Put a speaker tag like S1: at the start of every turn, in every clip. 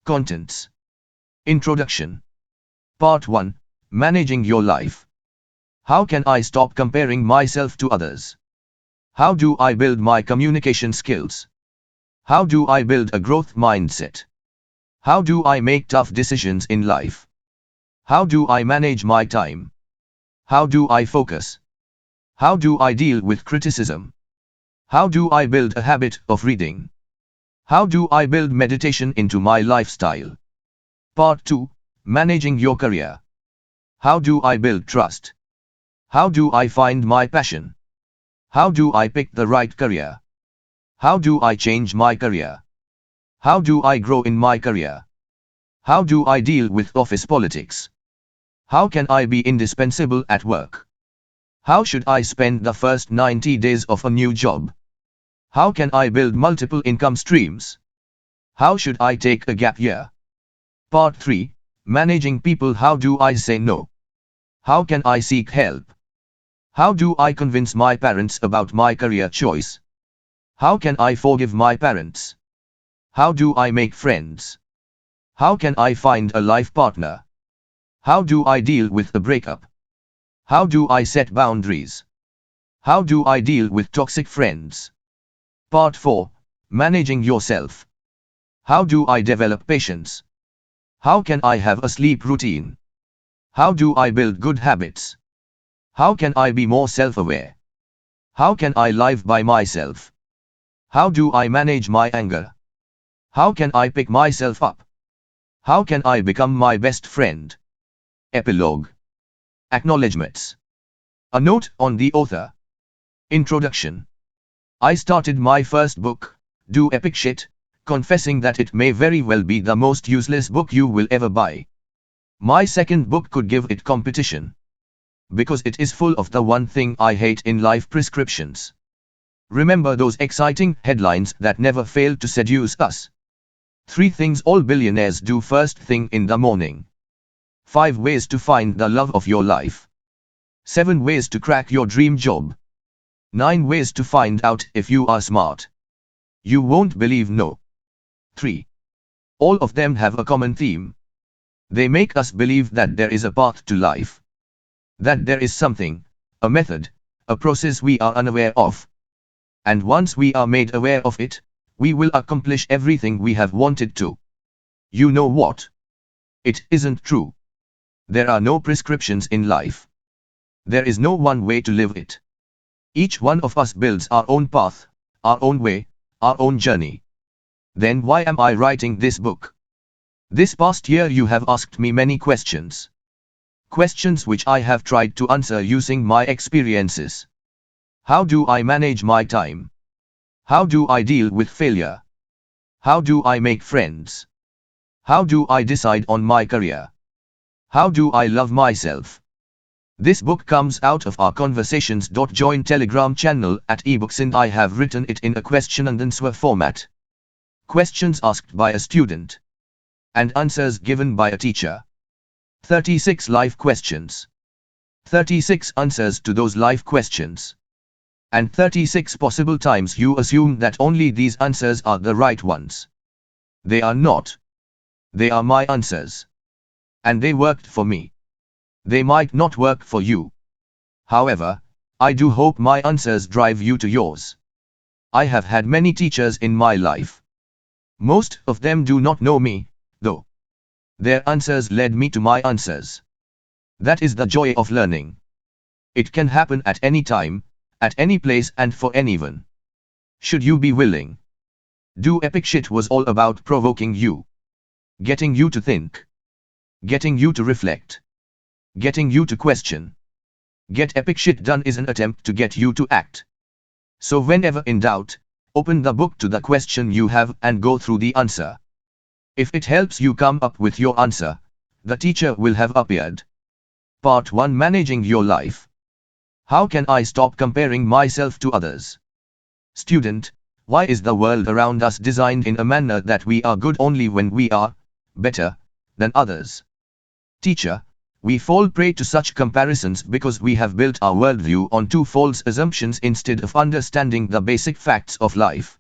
S1: Contents. Introduction. Part 1. Managing your life. How can I stop comparing myself to others? How do I build my communication skills? How do I build a growth mindset? How do I make tough decisions in life? How do I manage my time? How do I focus? How do I deal with criticism? How do I build a habit of reading? How do I build meditation into my lifestyle? Part 2. Managing your career. How do I build trust? How do I find my passion? How do I pick the right career? How do I change my career? How do I grow in my career? How do I deal with office politics? How can I be indispensable at work? How should I spend the first 90 days of a new job? How can I build multiple income streams? How should I take a gap year? Part 3. Managing people. How do I say no? How can I seek help? How do I convince my parents about my career choice? How can I forgive my parents? How do I make friends? How can I find a life partner? How do I deal with a breakup? How do I set boundaries? How do I deal with toxic friends? Part 4. Managing yourself. How do I develop patience? How can I have a sleep routine? How do I build good habits? How can I be more self-aware? How can I live by myself? How do I manage my anger? How can I pick myself up? How can I become my best friend? Epilogue. Acknowledgements. A note on the author. Introduction. I started my first book, Do Epic Shit, confessing that it may very well be the most useless book you will ever buy. My second book could give it competition. Because it is full of the one thing I hate in life: prescriptions. Remember those exciting headlines that never fail to seduce us? 3 things all billionaires do first thing in the morning. 5 ways to find the love of your life. 7 ways to crack your dream job. 9 ways to find out if you are smart. You won't believe no. 3. All of them have a common theme. They make us believe that there is a path to life. That there is something, a method, a process we are unaware of. And once we are made aware of it, we will accomplish everything we have wanted to. You know what? It isn't true. There are no prescriptions in life. There is no one way to live it. Each one of us builds our own path, our own way, our own journey. Then why am I writing this book? This past year you have asked me many questions. Questions which I have tried to answer using my experiences. How do I manage my time? How do I deal with failure? How do I make friends? How do I decide on my career? How do I love myself? This book comes out of our conversations. Join Telegram channel at ebooks, and I have written it in a question and answer format. Questions asked by a student and answers given by a teacher. 36 life questions. 36 answers to those life questions. And 36 possible times you assume that only these answers are the right ones. They are not. They are my answers. And they worked for me. They might not work for you. However, I do hope my answers drive you to yours. I have had many teachers in my life. Most of them do not know me, though. Their answers led me to my answers. That is the joy of learning. It can happen at any time, at any place, and for anyone. Should you be willing? Do Epic Shit was all about provoking you. Getting you to think. Getting you to reflect. Getting you to question. Get Epic Shit Done is an attempt to get you to act. So whenever in doubt, open the book to the question you have and go through the answer. If it helps you come up with your answer, the teacher will have appeared. Part 1. Managing your life. How can I stop comparing myself to others? Student, why is the world around us designed in a manner that we are good only when we are better than others? Teacher, we fall prey to such comparisons because we have built our worldview on 2 false assumptions instead of understanding the basic facts of life.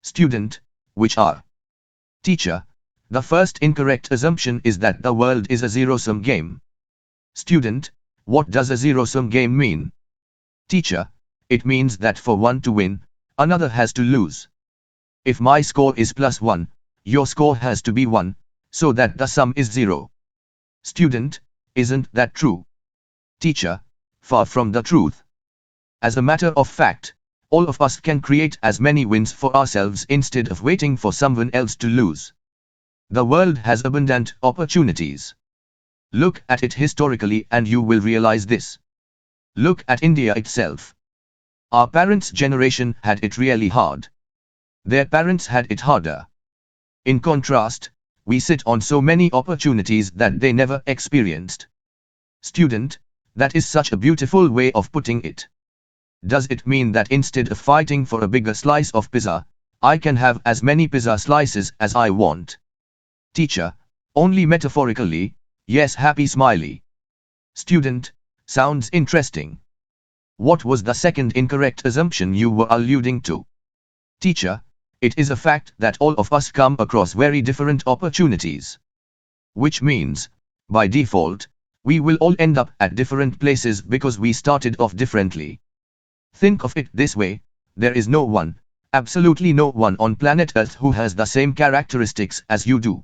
S1: Student, which are? Teacher, The first incorrect assumption is that the world is a zero-sum game. Student, what does a zero-sum game mean? Teacher, it means that for one to win, another has to lose. If my score is +1, your score has to be 1, so that the sum is 0. Student, isn't that true? Teacher, far from the truth. As a matter of fact, all of us can create as many wins for ourselves instead of waiting for someone else to lose. The world has abundant opportunities. Look at it historically and you will realize this. Look at India itself. Our parents' generation had it really hard. Their parents had it harder. In contrast, we sit on so many opportunities that they never experienced. Student, that is such a beautiful way of putting it. Does it mean that instead of fighting for a bigger slice of pizza, I can have as many pizza slices as I want? Teacher, only metaphorically, yes, happy smiley. Student, sounds interesting. What was the second incorrect assumption you were alluding to? Teacher, it is a fact that all of us come across very different opportunities. Which means, by default, we will all end up at different places because we started off differently. Think of it this way, there is no one, absolutely no one on planet Earth who has the same characteristics as you do.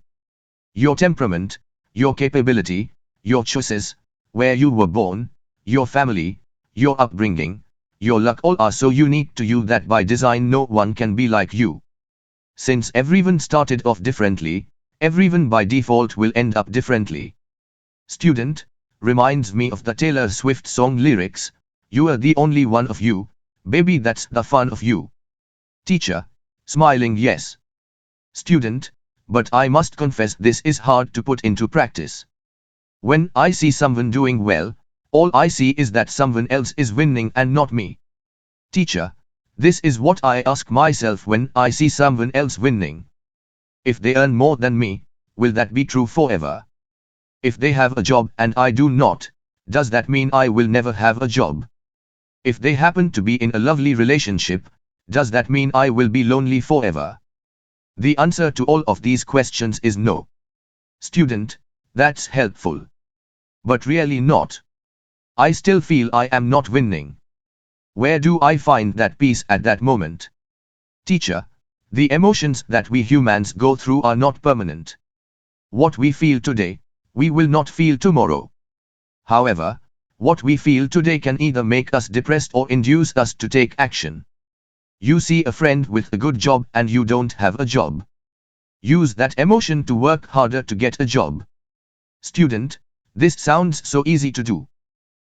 S1: Your temperament, your capability, your choices, where you were born, your family, your upbringing, your luck all are so unique to you that by design no one can be like you. Since everyone started off differently, everyone by default will end up differently. Student, reminds me of the Taylor Swift song lyrics, you are the only one of you, baby, that's the fun of you. Teacher, smiling yes. Student, but I must confess this is hard to put into practice. When I see someone doing well, all I see is that someone else is winning and not me. Teacher, this is what I ask myself when I see someone else winning. If they earn more than me, will that be true forever? If they have a job and I do not, does that mean I will never have a job? If they happen to be in a lovely relationship, does that mean I will be lonely forever? The answer to all of these questions is no. Student, that's helpful. But really not. I still feel I am not winning. Where do I find that peace at that moment? Teacher, the emotions that we humans go through are not permanent. What we feel today, we will not feel tomorrow. However, what we feel today can either make us depressed or induce us to take action. You see a friend with a good job and you don't have a job. Use that emotion to work harder to get a job. Student, this sounds so easy to do.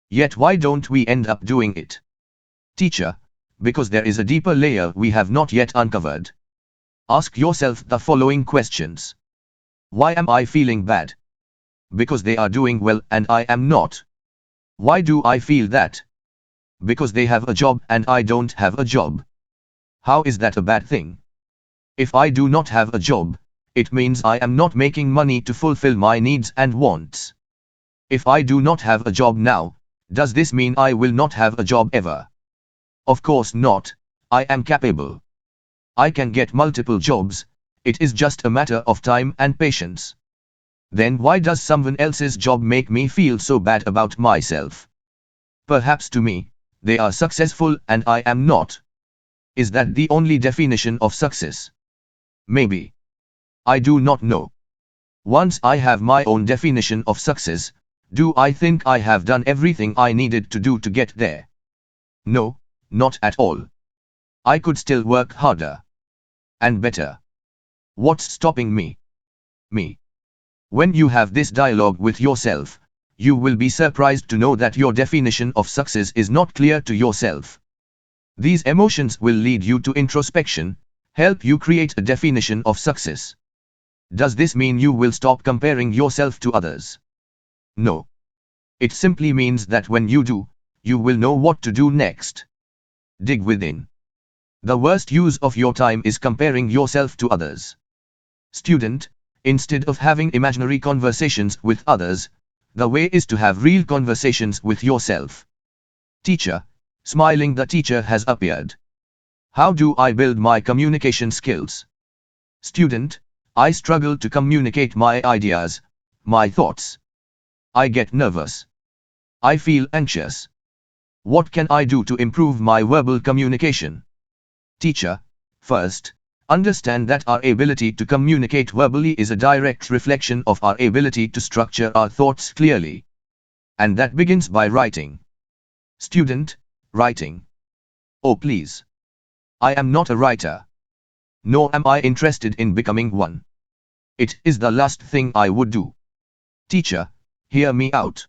S1: Yet why don't we end up doing it? Teacher, because there is a deeper layer we have not yet uncovered. Ask yourself the following questions. Why am I feeling bad? Because they are doing well and I am not. Why do I feel that? Because they have a job and I don't have a job. How is that a bad thing? If I do not have a job, it means I am not making money to fulfill my needs and wants. If I do not have a job now, does this mean I will not have a job ever? Of course not, I am capable. I can get multiple jobs, it is just a matter of time and patience. Then why does someone else's job make me feel so bad about myself? Perhaps to me, they are successful and I am not. Is that the only definition of success? Maybe. I do not know. Once I have my own definition of success, do I think I have done everything I needed to do to get there? No, not at all. I could still work harder. And better. What's stopping me? Me. When you have this dialogue with yourself, you will be surprised to know that your definition of success is not clear to yourself. These emotions will lead you to introspection, help you create a definition of success. Does this mean you will stop comparing yourself to others? No. It simply means that when you do, you will know what to do next. Dig within. The worst use of your time is comparing yourself to others. Student, instead of having imaginary conversations with others, the way is to have real conversations with yourself. Teacher, smiling, the teacher has appeared. How do I build my communication skills? Student, I struggle to communicate my ideas, my thoughts. I get nervous. I feel anxious. What can I do to improve my verbal communication? Teacher, first, understand that our ability to communicate verbally is a direct reflection of our ability to structure our thoughts clearly. And that begins by writing. Student, writing. Oh please. I am not a writer. Nor am I interested in becoming one. It is the last thing I would do. Teacher, hear me out.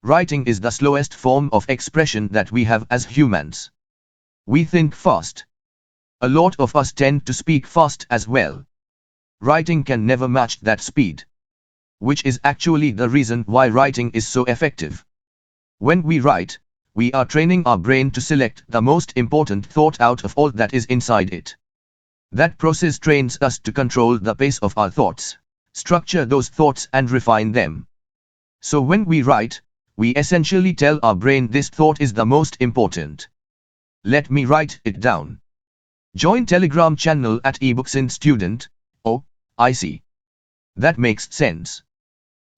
S1: Writing is the slowest form of expression that we have as humans. We think fast. A lot of us tend to speak fast as well. Writing can never match that speed. Which is actually the reason why writing is so effective. When we write, we are training our brain to select the most important thought out of all that is inside it. That process trains us to control the pace of our thoughts, structure those thoughts and refine them. So when we write, we essentially tell our brain this thought is the most important. Let me write it down. Join Telegram channel at ebooks in student. Oh, I see. That makes sense.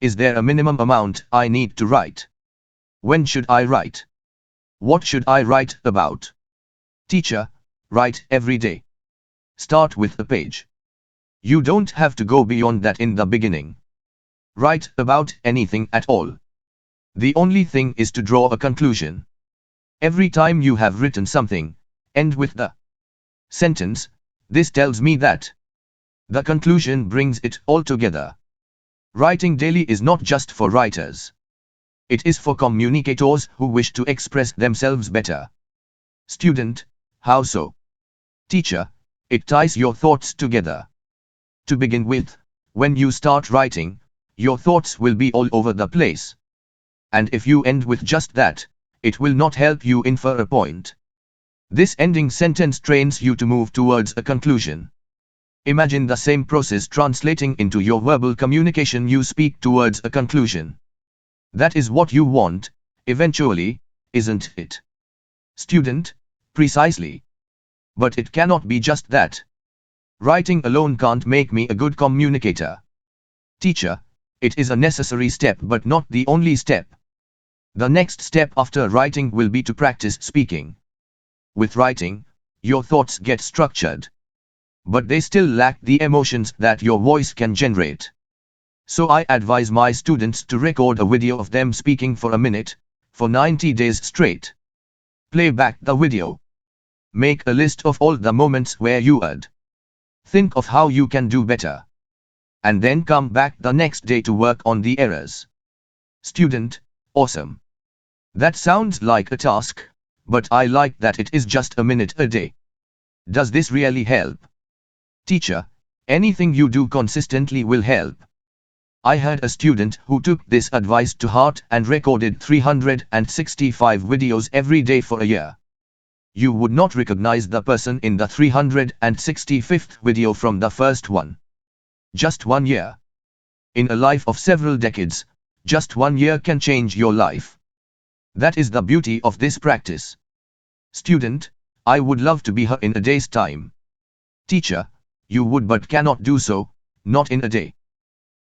S1: Is there a minimum amount I need to write? When should I write? What should I write about? Teacher, write every day. Start with a page. You don't have to go beyond that in the beginning. Write about anything at all. The only thing is to draw a conclusion. Every time you have written something, end with the sentence, "This tells me that." The conclusion brings it all together. Writing daily is not just for writers. It is for communicators who wish to express themselves better. Student, how so? Teacher, it ties your thoughts together. To begin with, when you start writing, your thoughts will be all over the place. And if you end with just that, it will not help you infer a point. This ending sentence trains you to move towards a conclusion. Imagine the same process translating into your verbal communication. You speak towards a conclusion. That is what you want, eventually, isn't it? Student, precisely. But it cannot be just that. Writing alone can't make me a good communicator. Teacher, it is a necessary step but not the only step. The next step after writing will be to practice speaking. With writing, your thoughts get structured. But they still lack the emotions that your voice can generate. So I advise my students to record a video of them speaking for a minute, for 90 days straight. Play back the video. Make a list of all the moments where you erred. Think of how you can do better. And then come back the next day to work on the errors. Student, awesome. That sounds like a task, but I like that it is just a minute a day. Does this really help? Teacher, anything you do consistently will help. I had a student who took this advice to heart and recorded 365 videos every day for a year. You would not recognize the person in the 365th video from the first one. Just 1 year. In a life of several decades, just 1 year can change your life. That is the beauty of this practice. Student, I would love to be her in a day's time. Teacher, you would but cannot do so, not in a day.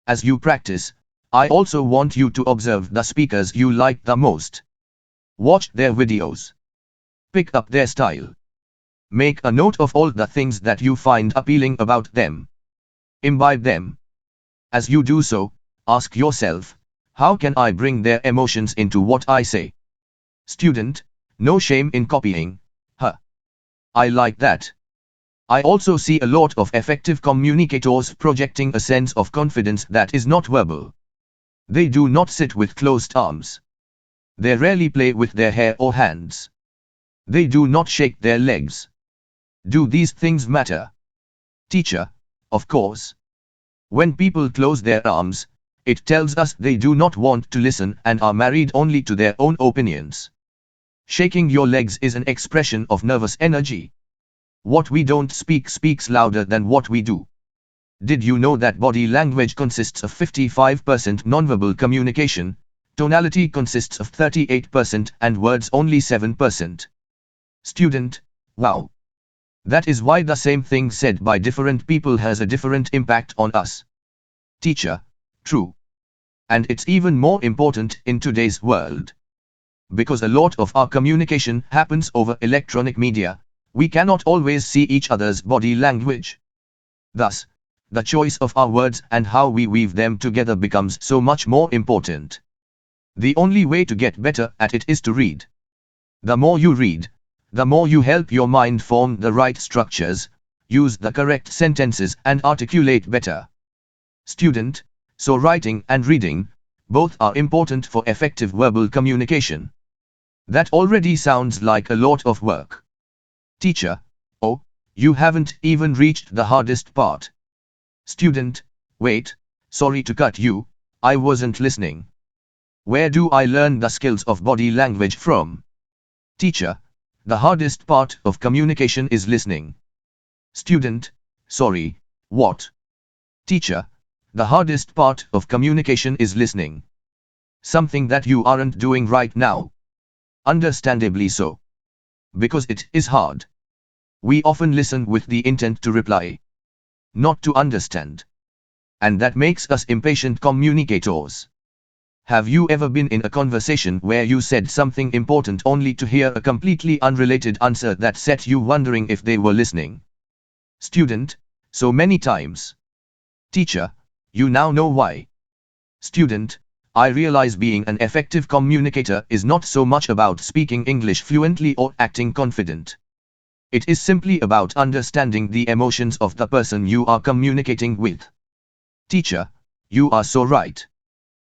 S1: As you practice, I also want you to observe the speakers you like the most. Watch their videos. Pick up their style. Make a note of all the things that you find appealing about them. Imbibe them. As you do so, ask yourself, how can I bring their emotions into what I say? Student, no shame in copying. I like that. I also see a lot of effective communicators projecting a sense of confidence that is not verbal. They do not sit with closed arms. They rarely play with their hair or hands. They do not shake their legs. Do these things matter? Teacher, of course. When people close their arms, it tells us they do not want to listen and are married only to their own opinions. Shaking your legs is an expression of nervous energy. What we don't speak speaks louder than what we do. Did you know that body language consists of 55% nonverbal communication, tonality consists of 38% and words only 7%? Student, wow. That is why the same thing said by different people has a different impact on us. Teacher, true. And it's even more important in today's world. Because a lot of our communication happens over electronic media, we cannot always see each other's body language. Thus, the choice of our words and how we weave them together becomes so much more important. The only way to get better at it is to read. The more you read, the more you help your mind form the right structures, use the correct sentences and articulate better. Student, so writing and reading, both are important for effective verbal communication. That already sounds like a lot of work. Teacher, oh, you haven't even reached the hardest part. Student, wait, sorry to cut you, I wasn't listening. Where do I learn the skills of body language from? Teacher, the hardest part of communication is listening. Student, sorry, what? Teacher, the hardest part of communication is listening. Something that you aren't doing right now. Understandably so. Because it is hard. We often listen with the intent to reply, not to understand. And that makes us impatient communicators. Have you ever been in a conversation where you said something important only to hear a completely unrelated answer that set you wondering if they were listening? Student, so many times. Teacher, you now know why. Student, I realize being an effective communicator is not so much about speaking English fluently or acting confident. It is simply about understanding the emotions of the person you are communicating with. Teacher, you are so right.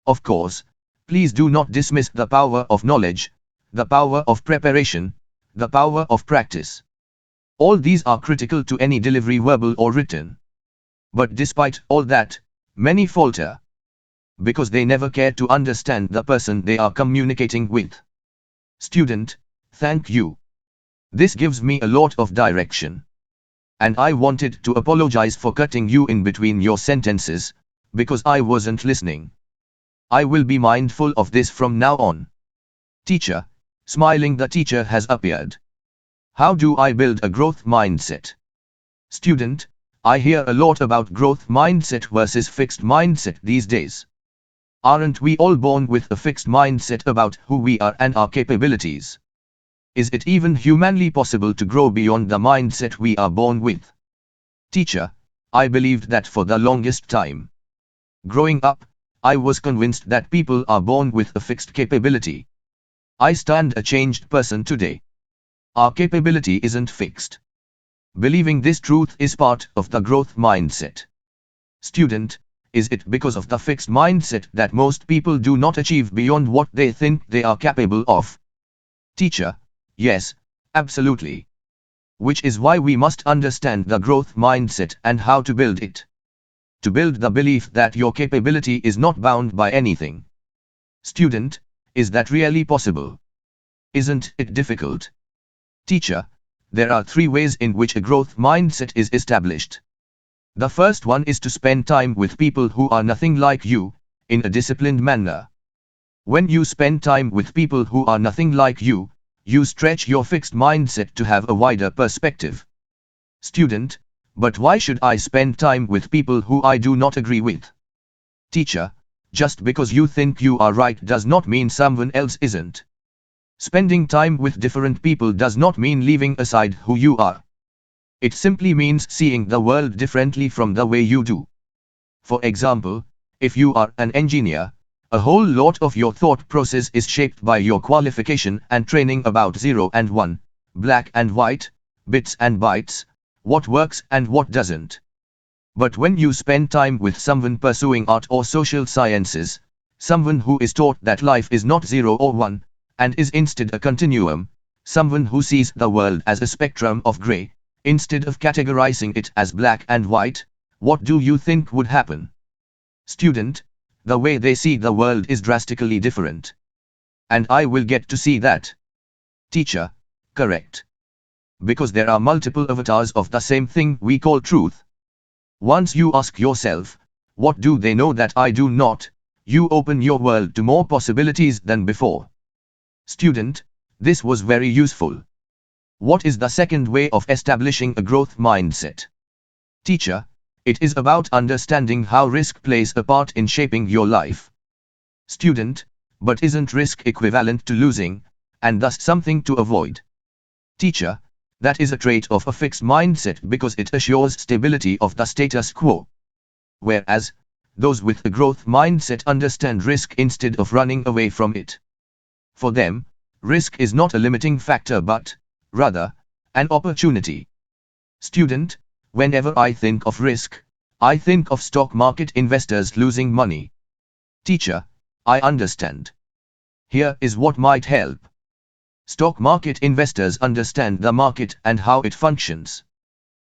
S1: Of course, please do not dismiss the power of knowledge, the power of preparation, the power of practice. All these are critical to any delivery, verbal or written. But despite all that, many falter. Because they never care to understand the person they are communicating with. Student, thank you. This gives me a lot of direction. And I wanted to apologize for cutting you in between your sentences, because I wasn't listening. I will be mindful of this from now on. Teacher, smiling, the teacher has appeared. How do I build a growth mindset? Student, I hear a lot about growth mindset versus fixed mindset these days. Aren't we all born with a fixed mindset about who we are and our capabilities? Is it even humanly possible to grow beyond the mindset we are born with? Teacher, I believed that for the longest time. Growing up, I was convinced that people are born with a fixed capability. I stand a changed person today. Our capability isn't fixed. Believing this truth is part of the growth mindset. Student, is it because of the fixed mindset that most people do not achieve beyond what they think they are capable of? Teacher, yes, absolutely. Which is why we must understand the growth mindset and how to build it. To build the belief that your capability is not bound by anything. Student, is that really possible? Isn't it difficult? Teacher, there are 3 ways in which a growth mindset is established. The first one is to spend time with people who are nothing like you, in a disciplined manner. When you spend time with people who are nothing like you, you stretch your fixed mindset to have a wider perspective. Student, but why should I spend time with people who I do not agree with? Teacher, just because you think you are right does not mean someone else isn't. Spending time with different people does not mean leaving aside who you are. It simply means seeing the world differently from the way you do. For example, if you are an engineer, a whole lot of your thought process is shaped by your qualification and training about 0 and 1, black and white, bits and bytes, what works and what doesn't. But when you spend time with someone pursuing art or social sciences, someone who is taught that life is not 0 or 1, and is instead a continuum, someone who sees the world as a spectrum of gray, instead of categorizing it as black and white, what do you think would happen? Student, the way they see the world is drastically different. And I will get to see that. Teacher, correct. Because there are multiple avatars of the same thing we call truth. Once you ask yourself, what do they know that I do not, you open your world to more possibilities than before. Student, this was very useful. What is the second way of establishing a growth mindset? Teacher, it is about understanding how risk plays a part in shaping your life. Student, but isn't risk equivalent to losing, and thus something to avoid? Teacher, that is a trait of a fixed mindset because it assures stability of the status quo. Whereas, those with a growth mindset understand risk instead of running away from it. For them, risk is not a limiting factor but, rather, an opportunity. Student, whenever I think of risk, I think of stock market investors losing money. Teacher, I understand. Here is what might help. Stock market investors understand the market and how it functions.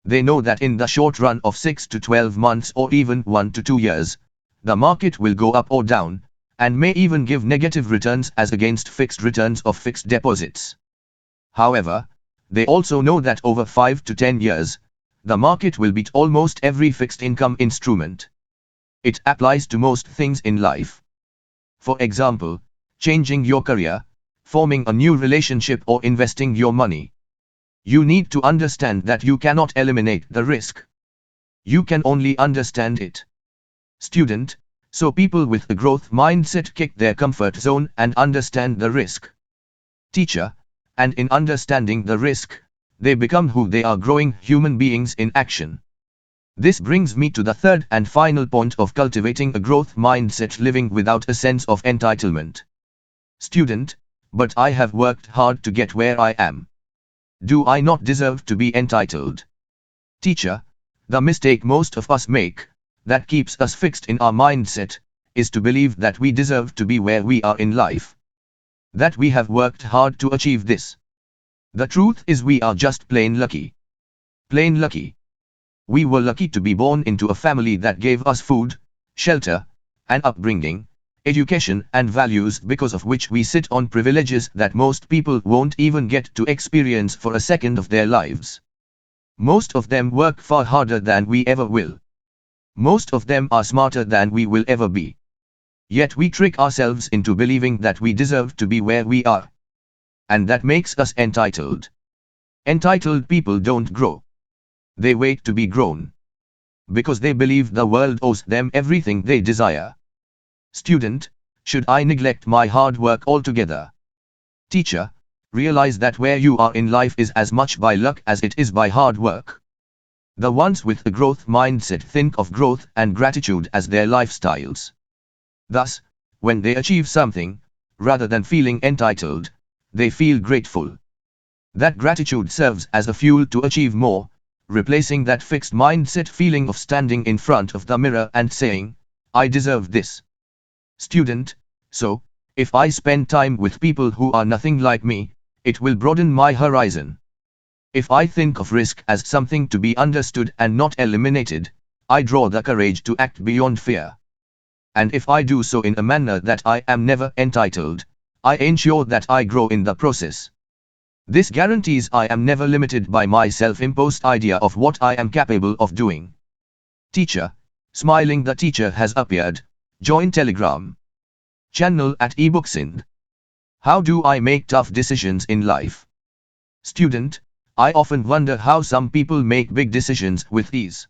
S1: They know that in the short run of 6 to 12 months or even 1 to 2 years, the market will go up or down, and may even give negative returns as against fixed returns of fixed deposits. However, they also know that over 5 to 10 years, the market will beat almost every fixed income instrument. It applies to most things in life. For example, changing your career, forming a new relationship or investing your money. You need to understand that you cannot eliminate the risk. You can only understand it. Student, so people with a growth mindset kick their comfort zone and understand the risk. Teacher, and in understanding the risk, they become who they are, growing human beings in action. This brings me to the third and final point of cultivating a growth mindset: living without a sense of entitlement. Student, but I have worked hard to get where I am. Do I not deserve to be entitled? Teacher, the mistake most of us make, that keeps us fixed in our mindset, is to believe that we deserve to be where we are in life. That we have worked hard to achieve this. The truth is we are just plain lucky. Plain lucky. We were lucky to be born into a family that gave us food, shelter, and upbringing, education and values because of which we sit on privileges that most people won't even get to experience for a second of their lives. Most of them work far harder than we ever will. Most of them are smarter than we will ever be. Yet we trick ourselves into believing that we deserve to be where we are. And that makes us entitled. Entitled people don't grow. They wait to be grown. Because they believe the world owes them everything they desire. Student, should I neglect my hard work altogether? Teacher, realize that where you are in life is as much by luck as it is by hard work. The ones with a growth mindset think of growth and gratitude as their lifestyles. Thus, when they achieve something, rather than feeling entitled, they feel grateful. That gratitude serves as a fuel to achieve more, replacing that fixed mindset feeling of standing in front of the mirror and saying, I deserve this. Student, so, if I spend time with people who are nothing like me, it will broaden my horizon. If I think of risk as something to be understood and not eliminated, I draw the courage to act beyond fear. And if I do so in a manner that I am never entitled, I ensure that I grow in the process. This guarantees I am never limited by my self-imposed idea of what I am capable of doing. Teacher, smiling the teacher has appeared. Join Telegram channel at ebooksin. How do I make tough decisions in life? Student, I often wonder how some people make big decisions with ease.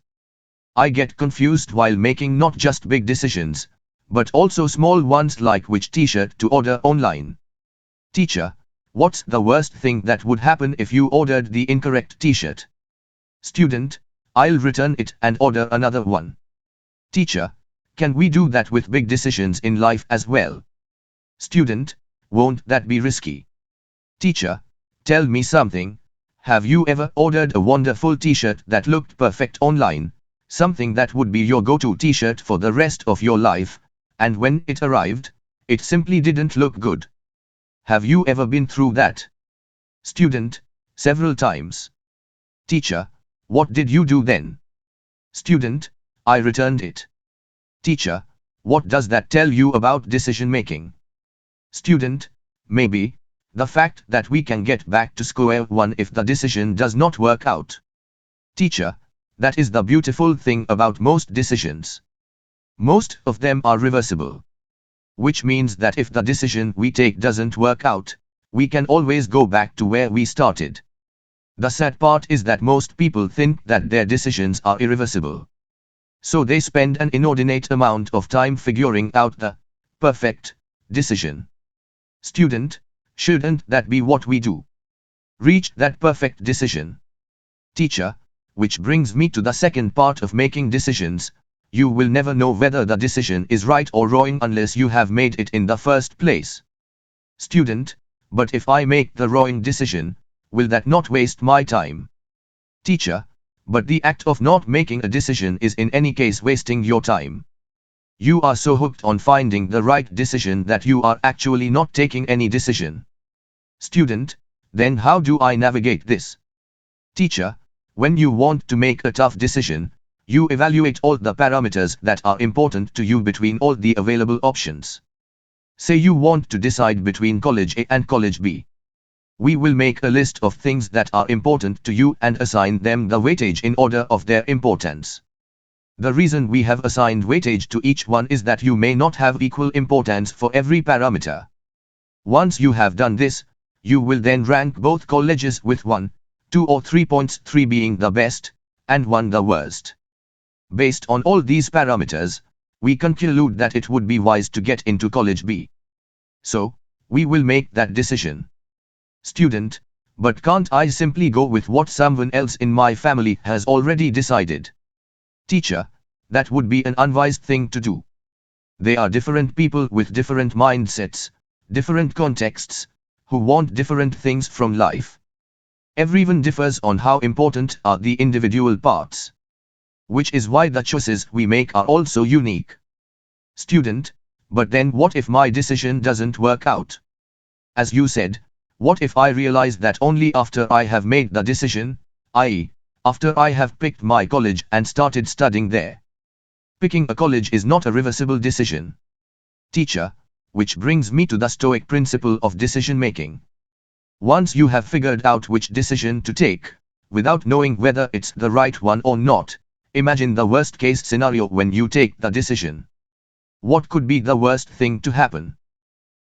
S1: I get confused while making not just big decisions, but also small ones like which t-shirt to order online. Teacher, what's the worst thing that would happen if you ordered the incorrect t-shirt? Student, I'll return it and order another one. Teacher, can we do that with big decisions in life as well? Student, won't that be risky? Teacher, tell me something. Have you ever ordered a wonderful t-shirt that looked perfect online, something that would be your go-to t-shirt for the rest of your life, and when it arrived, it simply didn't look good? Have you ever been through that? Student, several times. Teacher, what did you do then? Student, I returned it. Teacher, what does that tell you about decision making? Student, maybe the fact that we can get back to square one if the decision does not work out. Teacher, that is the beautiful thing about most decisions. Most of them are reversible. Which means that if the decision we take doesn't work out, we can always go back to where we started. The sad part is that most people think that their decisions are irreversible. So they spend an inordinate amount of time figuring out the perfect decision. Student, shouldn't that be what we do? Reach that perfect decision. Teacher, which brings me to the second part of making decisions. You will never know whether the decision is right or wrong unless you have made it in the first place. Student, but if I make the wrong decision, will that not waste my time? Teacher, but the act of not making a decision is in any case wasting your time. You are so hooked on finding the right decision that you are actually not taking any decision. Student, then how do I navigate this? Teacher, when you want to make a tough decision, you evaluate all the parameters that are important to you between all the available options. Say you want to decide between college A and college B. We will make a list of things that are important to you and assign them the weightage in order of their importance. The reason we have assigned weightage to each one is that you may not have equal importance for every parameter. Once you have done this, you will then rank both colleges with 1, 2 or 3 points, 3 being the best, and 1 the worst. Based on all these parameters, we conclude that it would be wise to get into college B. So, we will make that decision. Student, but can't I simply go with what someone else in my family has already decided? Teacher, that would be an unwise thing to do. They are different people with different mindsets, different contexts, who want different things from life. Everyone differs on how important are the individual parts. Which is why the choices we make are also unique. Student, but then what if my decision doesn't work out? As you said, what if I realize that only after I have made the decision, i.e., after I have picked my college and started studying there? Picking a college is not a reversible decision. Teacher, which brings me to the Stoic principle of decision making. Once you have figured out which decision to take, without knowing whether it's the right one or not, imagine the worst case scenario when you take the decision. What could be the worst thing to happen?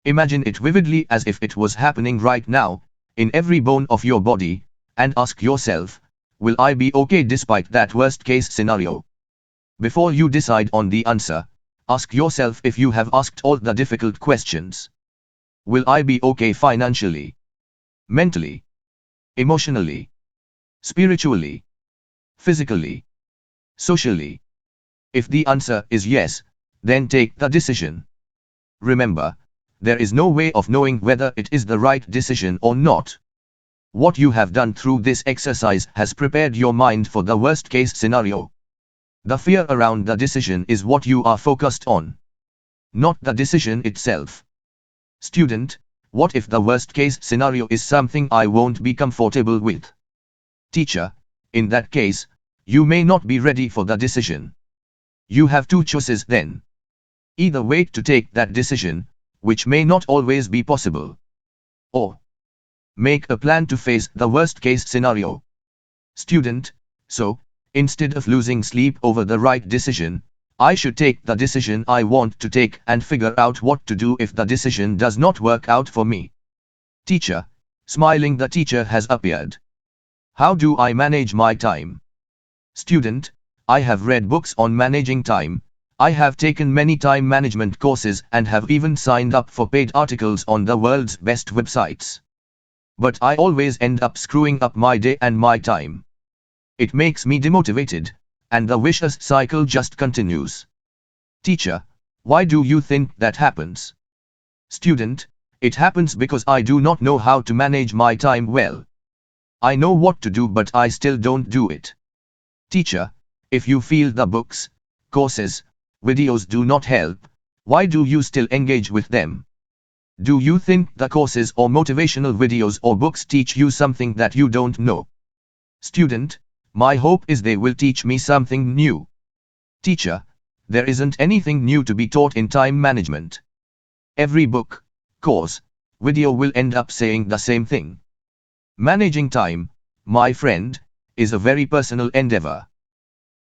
S1: Imagine it vividly as if it was happening right now, in every bone of your body, and ask yourself, will I be okay despite that worst case scenario? Before you decide on the answer, ask yourself if you have asked all the difficult questions. Will I be okay financially? Mentally? Emotionally? Spiritually? Physically? Socially? If the answer is yes, then take the decision. Remember, there is no way of knowing whether it is the right decision or not. What you have done through this exercise has prepared your mind for the worst case scenario. The fear around the decision is what you are focused on, not the decision itself. Student, what if the worst case scenario is something I won't be comfortable with? Teacher, in that case, you may not be ready for the decision. You have two choices then. Either wait to take that decision, which may not always be possible, or make a plan to face the worst case scenario. Student, so, instead of losing sleep over the right decision, I should take the decision I want to take and figure out what to do if the decision does not work out for me. Teacher, smiling, the teacher has appeared. How do I manage my time? Student, I have read books on managing time. I have taken many time management courses and have even signed up for paid articles on the world's best websites. But I always end up screwing up my day and my time. It makes me demotivated, and the vicious cycle just continues. Teacher, why do you think that happens? Student, it happens because I do not know how to manage my time well. I know what to do but I still don't do it. Teacher, if you feel the books, courses, videos do not help, why do you still engage with them? Do you think the courses or motivational videos or books teach you something that you don't know? Student, my hope is they will teach me something new. Teacher, there isn't anything new to be taught in time management. Every book, course, video will end up saying the same thing. Managing time, my friend, is a very personal endeavor.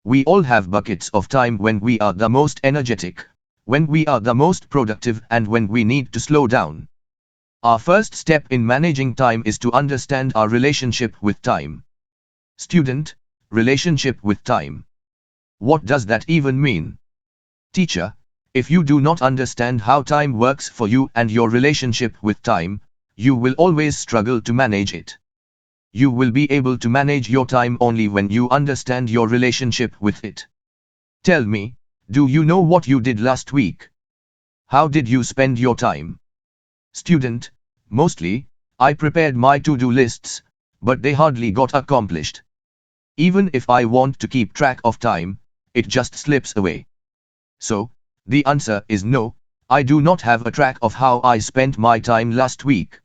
S1: We all have buckets of time when we are the most energetic, when we are the most productive, and when we need to slow down. Our first step in managing time is to understand our relationship with time. Student, relationship with time. What does that even mean? Teacher, if you do not understand how time works for you and your relationship with time, you will always struggle to manage it. You will be able to manage your time only when you understand your relationship with it. Tell me, do you know what you did last week? How did you spend your time? Student, mostly, I prepared my to-do lists, but they hardly got accomplished. Even if I want to keep track of time, it just slips away. So, the answer is no, I do not have a track of how I spent my time last week.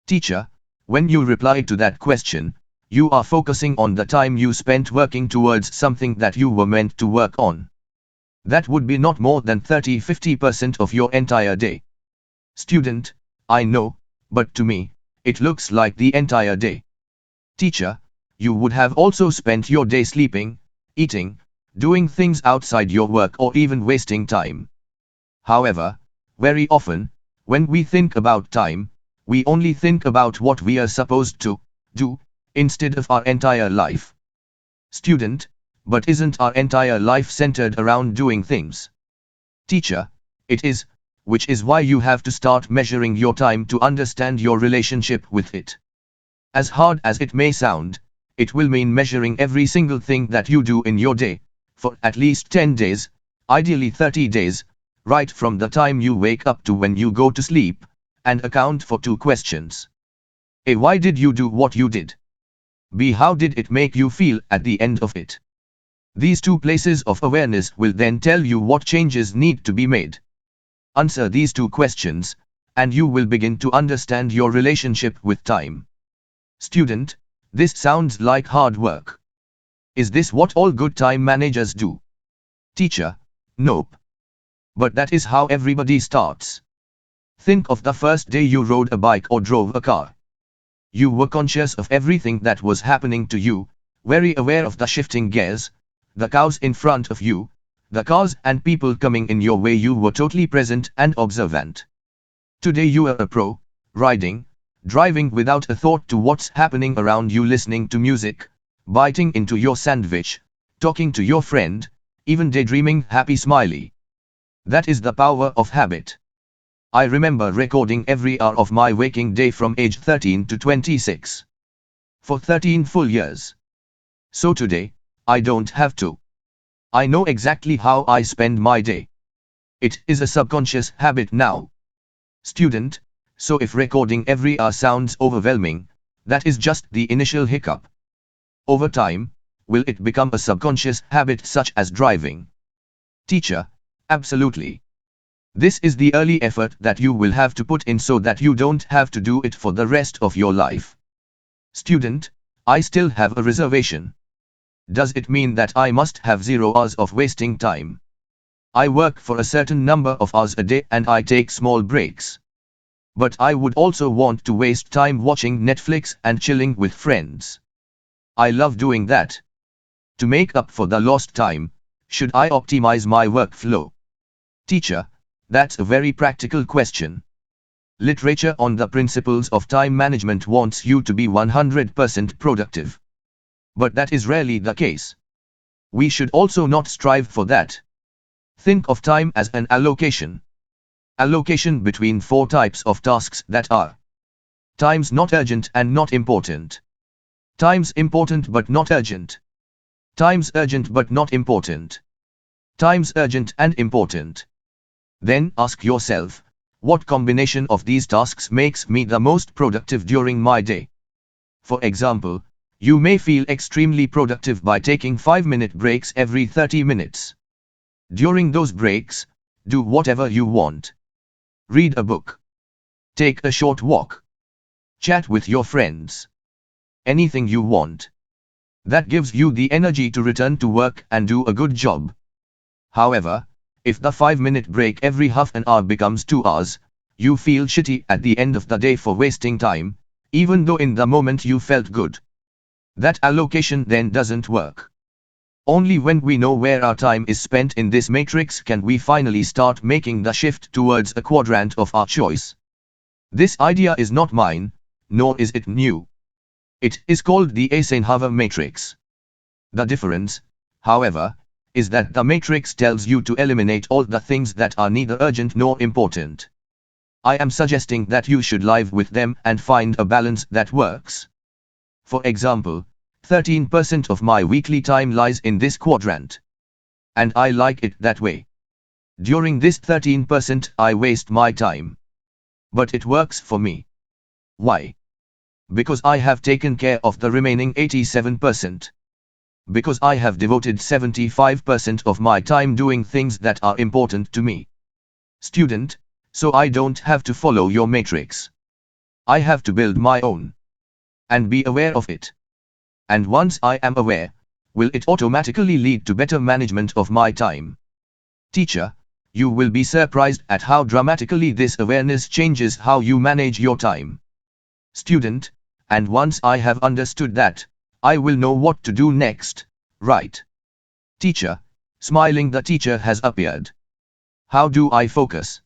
S1: Teacher, when you reply to that question, you are focusing on the time you spent working towards something that you were meant to work on. That would be not more than 30–50% of your entire day. Student, I know, but to me, it looks like the entire day. Teacher, you would have also spent your day sleeping, eating, doing things outside your work or even wasting time. However, very often, when we think about time, we only think about what we are supposed to do, instead of our entire life. Student, but isn't our entire life centered around doing things? Teacher, it is, which is why you have to start measuring your time to understand your relationship with it. As hard as it may sound, it will mean measuring every single thing that you do in your day, for at least 10 days, ideally 30 days, right from the time you wake up to when you go to sleep, and account for 2 questions. A. Why did you do what you did? B. How did it make you feel at the end of it? These 2 places of awareness will then tell you what changes need to be made. Answer these 2 questions, and you will begin to understand your relationship with time. Student, this sounds like hard work. Is this what all good time managers do? Teacher, nope. But that is how everybody starts. Think of the first day you rode a bike or drove a car. You were conscious of everything that was happening to you, very aware of the shifting gears, the cows in front of you, the cars and people coming in your way. You were totally present and observant. Today you are a pro, riding, driving without a thought to what's happening around you, listening to music, biting into your sandwich, talking to your friend, even daydreaming happy smiley. That is the power of habit. I remember recording every hour of my waking day from age 13 to 26. For 13 full years. So today, I don't have to. I know exactly how I spend my day. It is a subconscious habit now. Student, so if recording every hour sounds overwhelming, that is just the initial hiccup. Over time, will it become a subconscious habit such as driving? Teacher, absolutely. This is the early effort that you will have to put in so that you don't have to do it for the rest of your life. Student, I still have a reservation. Does it mean that I must have 0 hours of wasting time? I work for a certain number of hours a day and I take small breaks. But I would also want to waste time watching Netflix and chilling with friends. I love doing that. To make up for the lost time, should I optimize my workflow? Teacher, that's a very practical question. Literature on the principles of time management wants you to be 100% productive. But that is rarely the case. We should also not strive for that. Think of time as an allocation. Allocation between 4 types of tasks that are times not urgent and not important, times important but not urgent, times urgent but not important, times urgent and important. Then ask yourself, what combination of these tasks makes me the most productive during my day? For example, you may feel extremely productive by taking 5-minute breaks every 30 minutes. During those breaks, do whatever you want. Read a book. Take a short walk. Chat with your friends. Anything you want. That gives you the energy to return to work and do a good job. However, if the 5-minute break every half an hour becomes 2 hours, you feel shitty at the end of the day for wasting time, even though in the moment you felt good. That allocation then doesn't work. Only when we know where our time is spent in this matrix can we finally start making the shift towards a quadrant of our choice. This idea is not mine, nor is it new. It is called the Eisenhower matrix. The difference, however, is that the matrix tells you to eliminate all the things that are neither urgent nor important. I am suggesting that you should live with them and find a balance that works. For example, 13% of my weekly time lies in this quadrant. And I like it that way. During this 13% I waste my time. But it works for me. Why? Because I have taken care of the remaining 87%. Because I have devoted 75% of my time doing things that are important to me. Student, so I don't have to follow your matrix. I have to build my own. And be aware of it. And once I am aware, will it automatically lead to better management of my time? Teacher, you will be surprised at how dramatically this awareness changes how you manage your time. Student, and once I have understood that, I will know what to do next, right? Teacher, smiling, the teacher has appeared. How do I focus?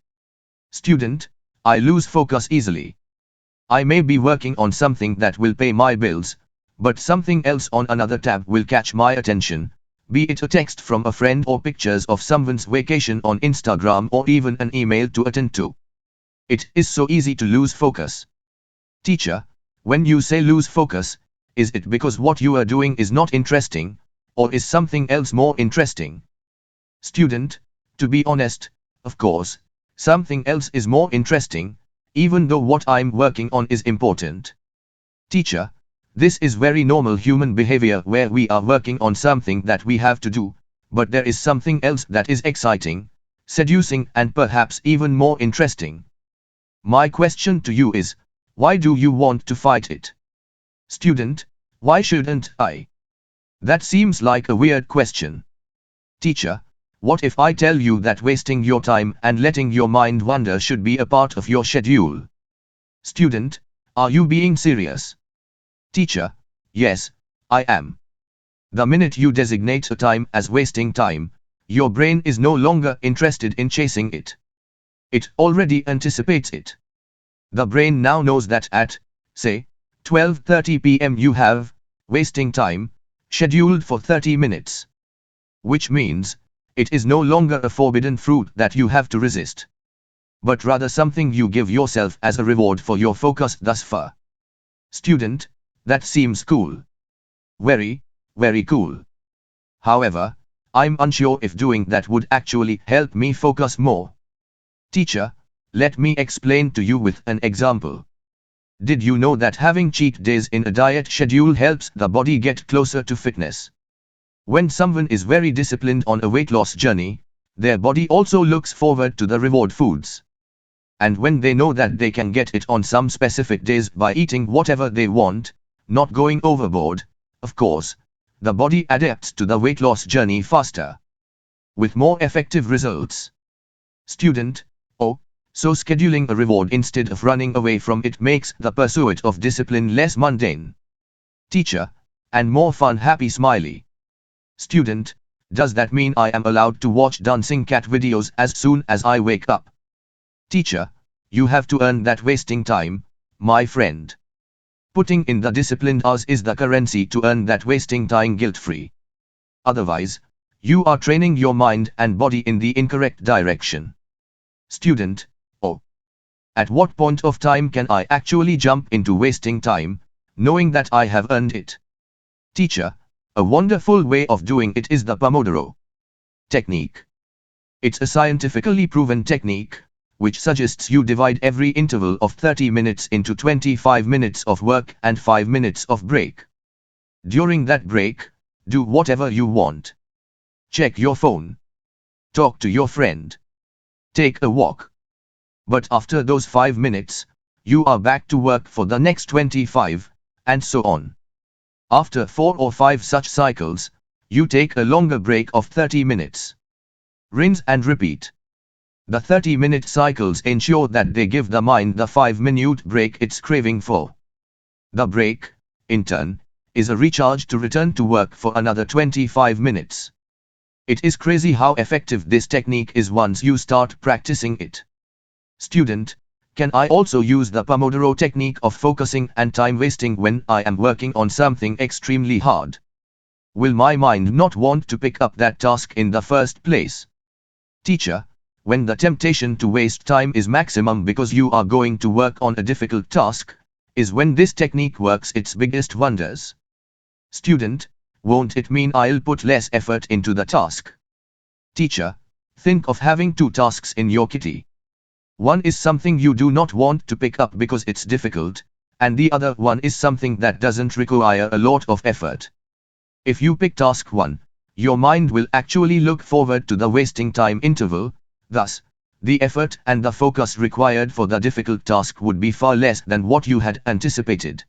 S1: Student, I lose focus easily. I may be working on something that will pay my bills, but something else on another tab will catch my attention, be it a text from a friend or pictures of someone's vacation on Instagram or even an email to attend to. It is so easy to lose focus. Teacher, when you say lose focus, is it because what you are doing is not interesting, or is something else more interesting? Student, to be honest, of course, something else is more interesting, even though what I'm working on is important. Teacher, this is very normal human behavior where we are working on something that we have to do, but there is something else that is exciting, seducing and perhaps even more interesting. My question to you is, why do you want to fight it? Student, why shouldn't I? That seems like a weird question. Teacher, what if I tell you that wasting your time and letting your mind wander should be a part of your schedule? Student, are you being serious? Teacher, yes, I am. The minute you designate a time as wasting time, your brain is no longer interested in chasing it. It already anticipates it. The brain now knows that at, say, 12:30 p.m. you have, wasting time, scheduled for 30 minutes. Which means, it is no longer a forbidden fruit that you have to resist. But rather something you give yourself as a reward for your focus thus far. Student, that seems cool. Very, very cool. However, I'm unsure if doing that would actually help me focus more. Teacher, let me explain to you with an example. Did you know that having cheat days in a diet schedule helps the body get closer to fitness? When someone is very disciplined on a weight loss journey, their body also looks forward to the reward foods. And when they know that they can get it on some specific days by eating whatever they want, not going overboard, of course, the body adapts to the weight loss journey faster. With more effective results. Student, oh, so scheduling a reward instead of running away from it makes the pursuit of discipline less mundane. Teacher, and more fun, happy smiley. Student, does that mean I am allowed to watch dancing cat videos as soon as I wake up? Teacher, you have to earn that wasting time, my friend. Putting in the disciplined hours is the currency to earn that wasting time guilt-free. Otherwise, you are training your mind and body in the incorrect direction. Student, oh. At what point of time can I actually jump into wasting time, knowing that I have earned it? Teacher, a wonderful way of doing it is the Pomodoro technique. It's a scientifically proven technique, which suggests you divide every interval of 30 minutes into 25 minutes of work and 5 minutes of break. During that break, do whatever you want. Check your phone. Talk to your friend. Take a walk. But after those 5 minutes, you are back to work for the next 25, and so on. After 4 or 5 such cycles, you take a longer break of 30 minutes. Rinse and repeat. The 30-minute cycles ensure that they give the mind the 5-minute break it's craving for. The break, in turn, is a recharge to return to work for another 25 minutes. It is crazy how effective this technique is once you start practicing it. Student, Can I also use the Pomodoro technique of focusing and time wasting when I am working on something extremely hard? Will my mind not want to pick up that task in the first place? Teacher, when the temptation to waste time is maximum because you are going to work on a difficult task, is when this technique works its biggest wonders. Student, won't it mean I'll put less effort into the task? Teacher, think of having two tasks in your kitty. One is something you do not want to pick up because it's difficult, and the other one is something that doesn't require a lot of effort. If you pick task 1, your mind will actually look forward to the wasting time interval, thus, the effort and the focus required for the difficult task would be far less than what you had anticipated.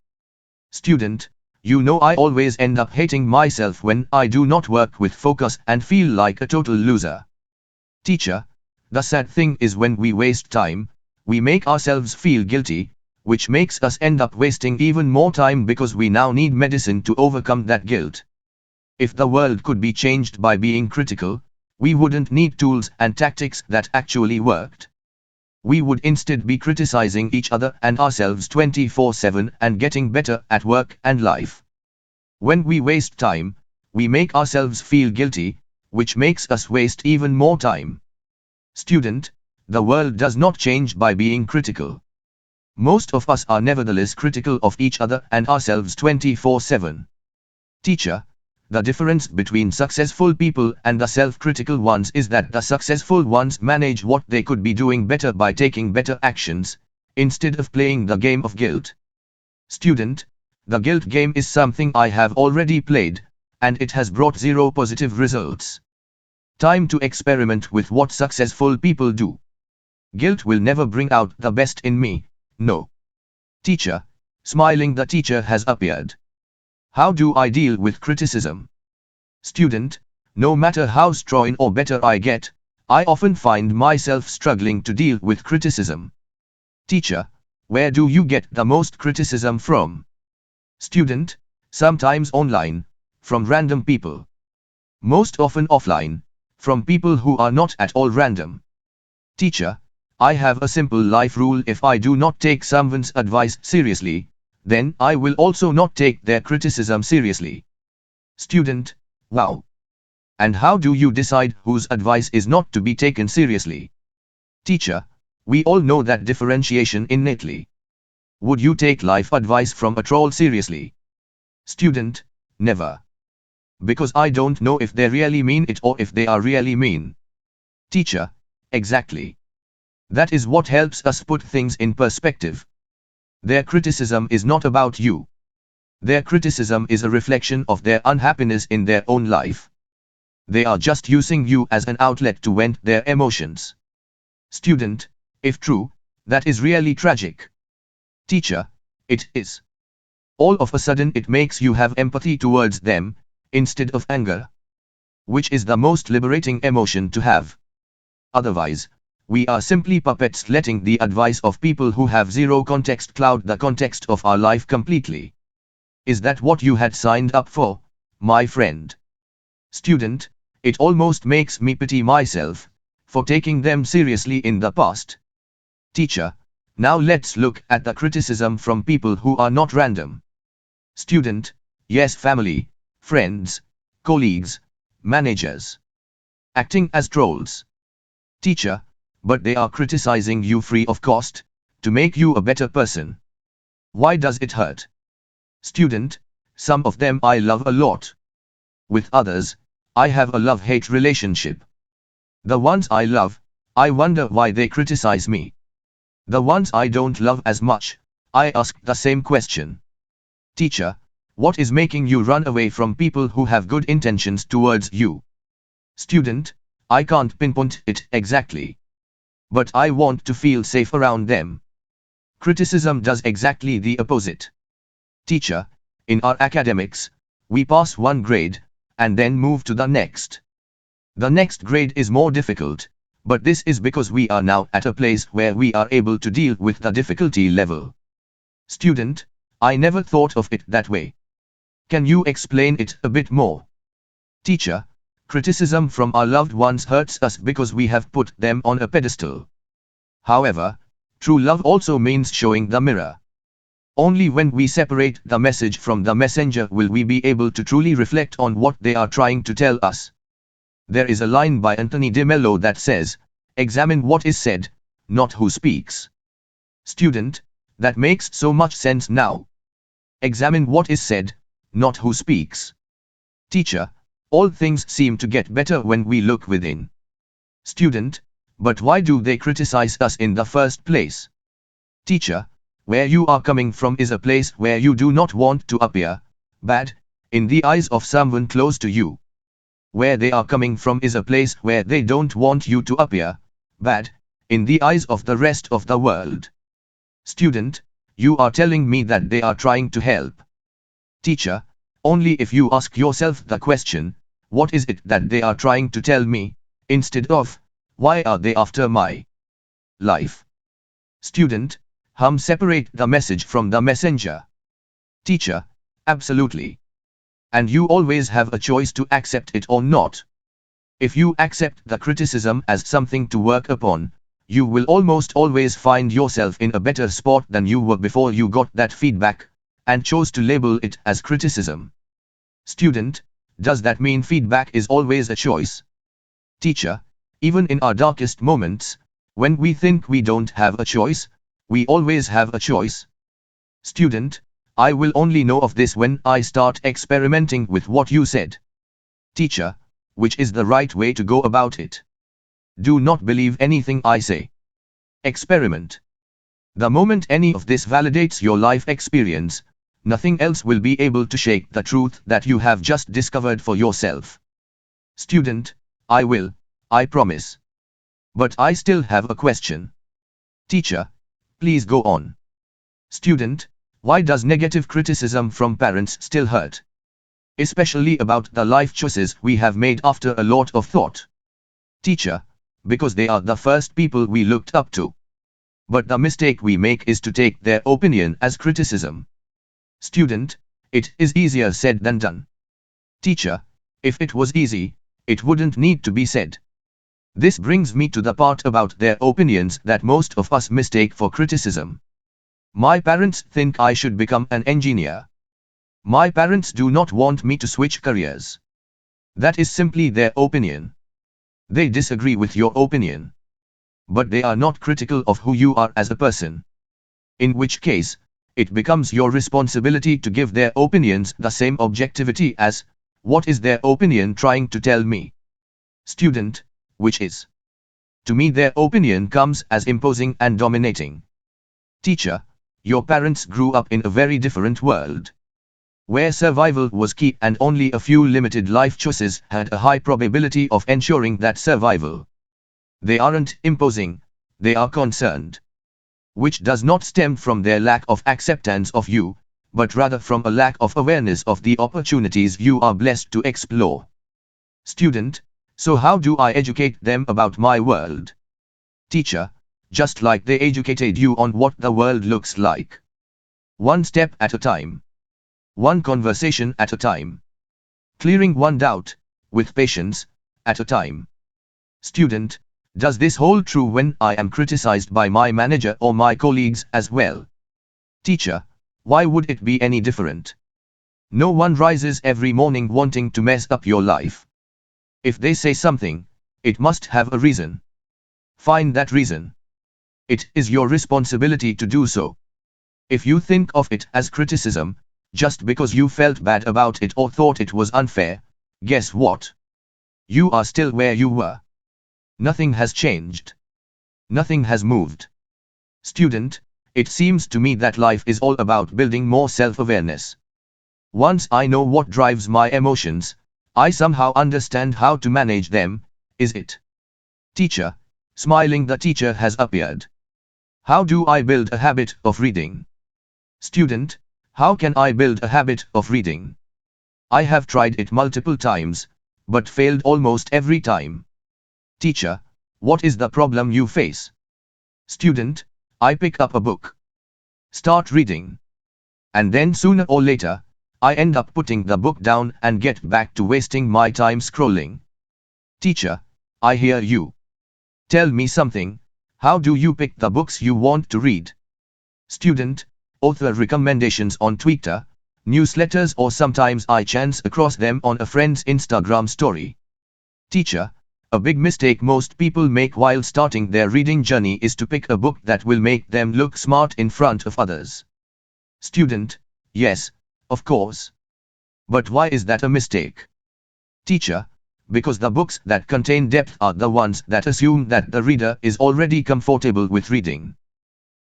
S1: Student, you know I always end up hating myself when I do not work with focus and feel like a total loser. Teacher, the sad thing is when we waste time, we make ourselves feel guilty, which makes us end up wasting even more time because we now need medicine to overcome that guilt. If the world could be changed by being critical, we wouldn't need tools and tactics that actually worked. We would instead be criticizing each other and ourselves 24/7 and getting better at work and life. When we waste time, we make ourselves feel guilty, which makes us waste even more time. Student, the world does not change by being critical. Most of us are nevertheless critical of each other and ourselves 24/7. Teacher, the difference between successful people and the self-critical ones is that the successful ones manage what they could be doing better by taking better actions, instead of playing the game of guilt. Student, the guilt game is something I have already played, and it has brought 0 positive results. Time to experiment with what successful people do. Guilt will never bring out the best in me, no. Teacher, smiling the teacher has appeared. How do I deal with criticism? Student, no matter how strong or better I get, I often find myself struggling to deal with criticism. Teacher, where do you get the most criticism from? Student, sometimes online, from random people. Most often offline, from people who are not at all random. Teacher, I have a simple life rule: if I do not take someone's advice seriously, then I will also not take their criticism seriously. Student, wow. And how do you decide whose advice is not to be taken seriously? Teacher, we all know that differentiation innately. Would you take life advice from a troll seriously? Student, never. Because I don't know if they really mean it or if they are really mean. Teacher, exactly. That is what helps us put things in perspective. Their criticism is not about you. Their criticism is a reflection of their unhappiness in their own life. They are just using you as an outlet to vent their emotions. Student, if true, that is really tragic. Teacher, it is. All of a sudden it makes you have empathy towards them, instead of anger. Which is the most liberating emotion to have. Otherwise, we are simply puppets letting the advice of people who have 0 context cloud the context of our life completely. Is that what you had signed up for, my friend? Student, it almost makes me pity myself for taking them seriously in the past. Teacher, now let's look at the criticism from people who are not random. Student, yes, family, friends, colleagues, managers. Acting as trolls. Teacher, but they are criticizing you free of cost, to make you a better person. Why does it hurt? Student, some of them I love a lot. With others, I have a love-hate relationship. The ones I love, I wonder why they criticize me. The ones I don't love as much, I ask the same question. Teacher, what is making you run away from people who have good intentions towards you? Student, I can't pinpoint it exactly. But I want to feel safe around them. Criticism does exactly the opposite. Teacher, in our academics, we pass one grade, and then move to the next. The next grade is more difficult, but this is because we are now at a place where we are able to deal with the difficulty level. Student, I never thought of it that way. Can you explain it a bit more? Teacher, criticism from our loved ones hurts us because we have put them on a pedestal. However, True love also means showing the mirror. Only when we separate the message from the messenger will we be able to truly reflect on what they are trying to tell us. There is a line by Anthony de Mello that says, "Examine what is said, not who speaks." Student, that makes so much sense now. Examine what is said, not who speaks. Teacher, all things seem to get better when we look within. Student, but why do they criticize us in the first place? Teacher, where you are coming from is a place where you do not want to appear bad in the eyes of someone close to you. Where they are coming from is a place where they don't want you to appear bad in the eyes of the rest of the world. Student, you are telling me that they are trying to help. Teacher, only if you ask yourself the question, what is it that they are trying to tell me, instead of, why are they after my life? Student, separate the message from the messenger. Teacher, absolutely. And you always have a choice to accept it or not. If you accept the criticism as something to work upon, you will almost always find yourself in a better spot than you were before you got that feedback, and chose to label it as criticism. Student, does that mean feedback is always a choice? Teacher, even in our darkest moments, when we think we don't have a choice, we always have a choice. Student, I will only know of this when I start experimenting with what you said. Teacher, which is the right way to go about it? Do not believe anything I say. Experiment. The moment any of this validates your life experience, nothing else will be able to shake the truth that you have just discovered for yourself. Student, I will, I promise. But I still have a question. Teacher, please go on. Student, why does negative criticism from parents still hurt? Especially about the life choices we have made after a lot of thought. Teacher, because they are the first people we looked up to. But the mistake we make is to take their opinion as criticism. Student, it is easier said than done. Teacher, if it was easy, it wouldn't need to be said. This brings me to the part about their opinions that most of us mistake for criticism. My parents think I should become an engineer. My parents do not want me to switch careers. That is simply their opinion. They disagree with your opinion. But they are not critical of who you are as a person. In which case, it becomes your responsibility to give their opinions the same objectivity as, what is their opinion trying to tell me? Student, which is? To me their opinion comes as imposing and dominating. Teacher, your parents grew up in a very different world. Where survival was key and only a few limited life choices had a high probability of ensuring that survival. They aren't imposing, they are concerned. Which does not stem from their lack of acceptance of you, but rather from a lack of awareness of the opportunities you are blessed to explore. Student, so how do I educate them about my world? Teacher, just like they educated you on what the world looks like. One step at a time. One conversation at a time. Clearing one doubt, with patience, at a time. Student, does this hold true when I am criticized by my manager or my colleagues as well? Teacher, why would it be any different? No one rises every morning wanting to mess up your life. If they say something, it must have a reason. Find that reason. It is your responsibility to do so. If you think of it as criticism, just because you felt bad about it or thought it was unfair, guess what? You are still where you were. Nothing has changed. Nothing has moved. Student, it seems to me that life is all about building more self-awareness. Once I know what drives my emotions, I somehow understand how to manage them, is it? Teacher, smiling the teacher has appeared. How do I build a habit of reading? Student, how can I build a habit of reading? I have tried it multiple times, but failed almost every time. Teacher, what is the problem you face? Student, I pick up a book. Start reading. And then sooner or later, I end up putting the book down and get back to wasting my time scrolling. Teacher, I hear you. Tell me something, How do you pick the books you want to read? Student, author recommendations on Twitter, newsletters, or sometimes I chance across them on a friend's Instagram story. Teacher, a big mistake most people make while starting their reading journey is to pick a book that will make them look smart in front of others. Student, yes, of course. But why is that a mistake? Teacher, because the books that contain depth are the ones that assume that the reader is already comfortable with reading.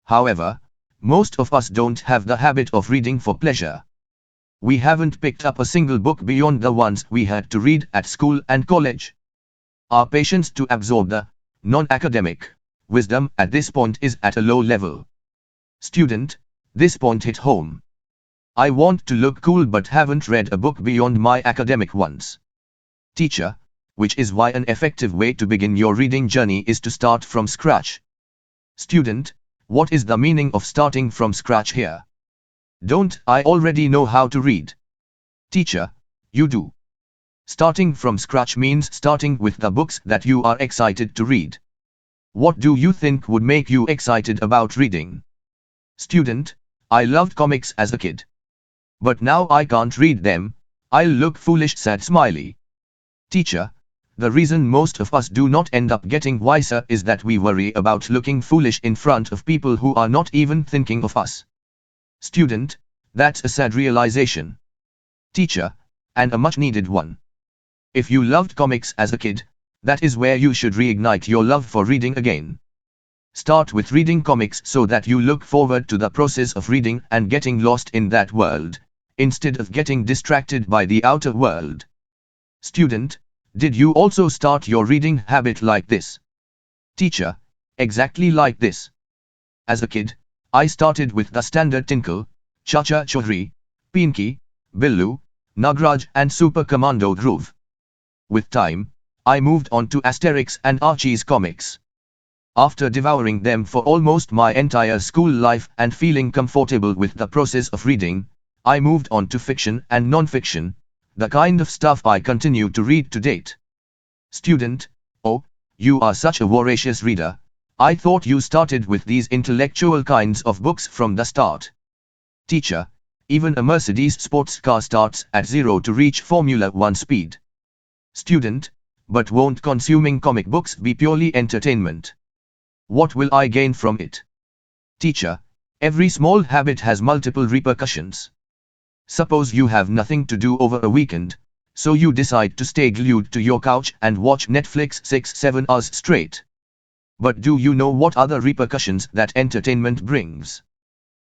S1: However, most of us don't have the habit of reading for pleasure. We haven't picked up a single book beyond the ones we had to read at school and college. Our patience to absorb the non-academic wisdom at this point is at a low level. Student, this point hit home. I want to look cool but haven't read a book beyond my academic ones. Teacher, which is why an effective way to begin your reading journey is to start from scratch. Student, what is the meaning of starting from scratch here? Don't I already know how to read? Teacher, you do. Starting from scratch means starting with the books that you are excited to read. What do you think would make you excited about reading? Student, I loved comics as a kid. But now I can't read them, I'll look foolish, sad smiley. Teacher, the reason most of us do not end up getting wiser is that we worry about looking foolish in front of people who are not even thinking of us. Student, that's a sad realization. Teacher, and a much needed one. If you loved comics as a kid, that is where you should reignite your love for reading again. Start with reading comics so that you look forward to the process of reading and getting lost in that world, instead of getting distracted by the outer world. Student, did you also start your reading habit like this? Teacher, exactly like this. As a kid, I started with the standard Tinkle, Chacha Chaudhary, Pinky, Billu, Nagraj and Super Commando Dhruv. With time, I moved on to Asterix and Archie's comics. After devouring them for almost my entire school life and feeling comfortable with the process of reading, I moved on to fiction and non-fiction, the kind of stuff I continue to read to date. Student, oh, you are such a voracious reader. I thought you started with these intellectual kinds of books from the start. Teacher, even a Mercedes sports car starts at 0 to reach Formula 1 speed. Student, but won't consuming comic books be purely entertainment? What will I gain from it? Teacher, every small habit has multiple repercussions. Suppose you have nothing to do over a weekend, so you decide to stay glued to your couch and watch Netflix 6-7 hours straight. But do you know what other repercussions that entertainment brings?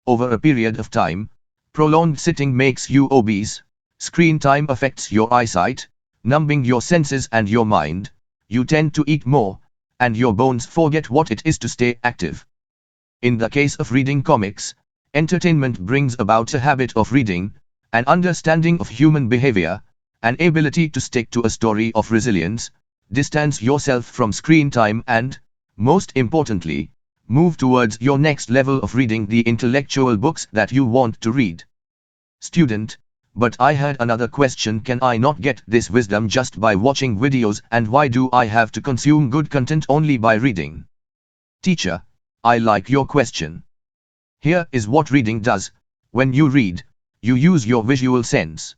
S1: Over a period of time, prolonged sitting makes you obese, screen time affects your eyesight, numbing your senses and your mind, you tend to eat more, and your bones forget what it is to stay active. In the case of reading comics, entertainment brings about a habit of reading, an understanding of human behavior, an ability to stick to a story of resilience, distance yourself from screen time and, most importantly, move towards your next level of reading the intellectual books that you want to read. Student, but I had another question. Can I not get this wisdom just by watching videos, and why do I have to consume good content only by reading? Teacher, I like your question. Here is what reading does. When you read, you use your visual sense.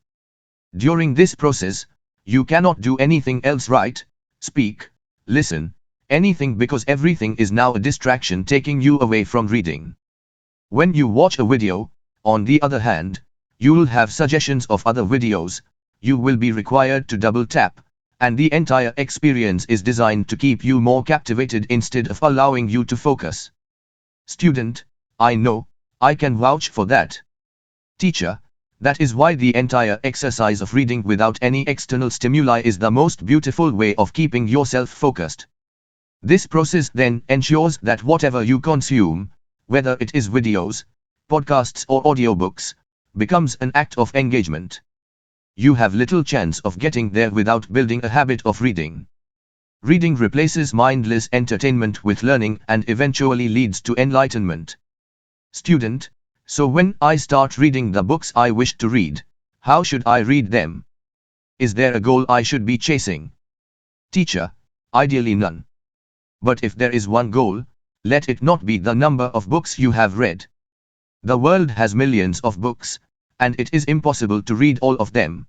S1: During this process, you cannot do anything else, write, speak, listen, anything, because everything is now a distraction taking you away from reading. When you watch a video, on the other hand, you will have suggestions of other videos, you will be required to double tap, and the entire experience is designed to keep you more captivated instead of allowing you to focus. Student, I know, I can vouch for that. Teacher, that is why the entire exercise of reading without any external stimuli is the most beautiful way of keeping yourself focused. This process then ensures that whatever you consume, whether it is videos, podcasts or audiobooks, becomes an act of engagement. You have little chance of getting there without building a habit of reading. Reading replaces mindless entertainment with learning and eventually leads to enlightenment. Student, so when I start reading the books I wish to read, how should I read them? Is there a goal I should be chasing? Teacher, ideally none. But if there is one goal, Let it not be the number of books you have read. The world has millions of books, and it is impossible to read all of them.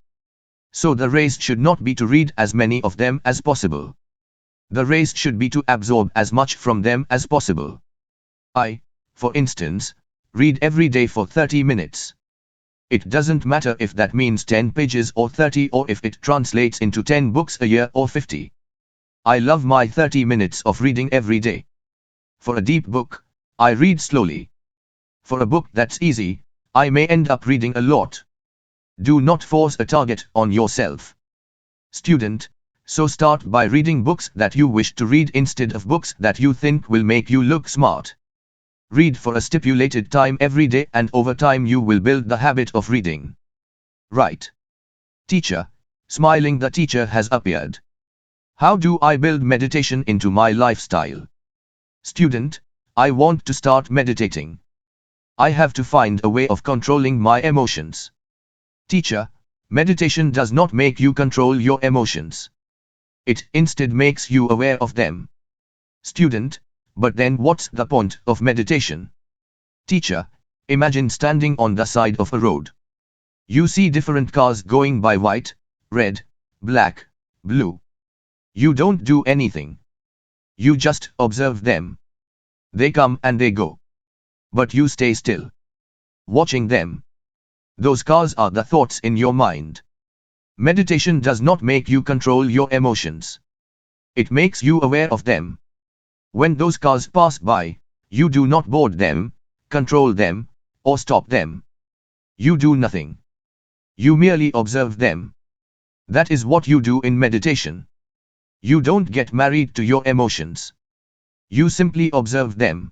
S1: So the race should not be to read as many of them as possible. The race should be to absorb as much from them as possible. I, for instance, read every day for 30 minutes. It doesn't matter if that means 10 pages or 30 or if it translates into 10 books a year or 50. I love my 30 minutes of reading every day. For a deep book, I read slowly. For a book that's easy, I may end up reading a lot. Do not force a target on yourself. Student, so start by reading books that you wish to read instead of books that you think will make you look smart. Read for a stipulated time every day and over time you will build the habit of reading. Right. Teacher, smiling the teacher has appeared. How do I build meditation into my lifestyle? Student, I want to start meditating. I have to find a way of controlling my emotions. Teacher, meditation does not make you control your emotions. It instead makes you aware of them. Student, but then what's the point of meditation? Teacher, imagine standing on the side of a road. You see different cars going by: white, red, black, blue. You don't do anything. You just observe them. They come and they go. But you stay still, watching them. Those cars are the thoughts in your mind. Meditation does not make you control your emotions. It makes you aware of them. When those cars pass by, you do not board them, control them, or stop them. You do nothing. You merely observe them. That is what you do in meditation. You don't get married to your emotions. You simply observe them.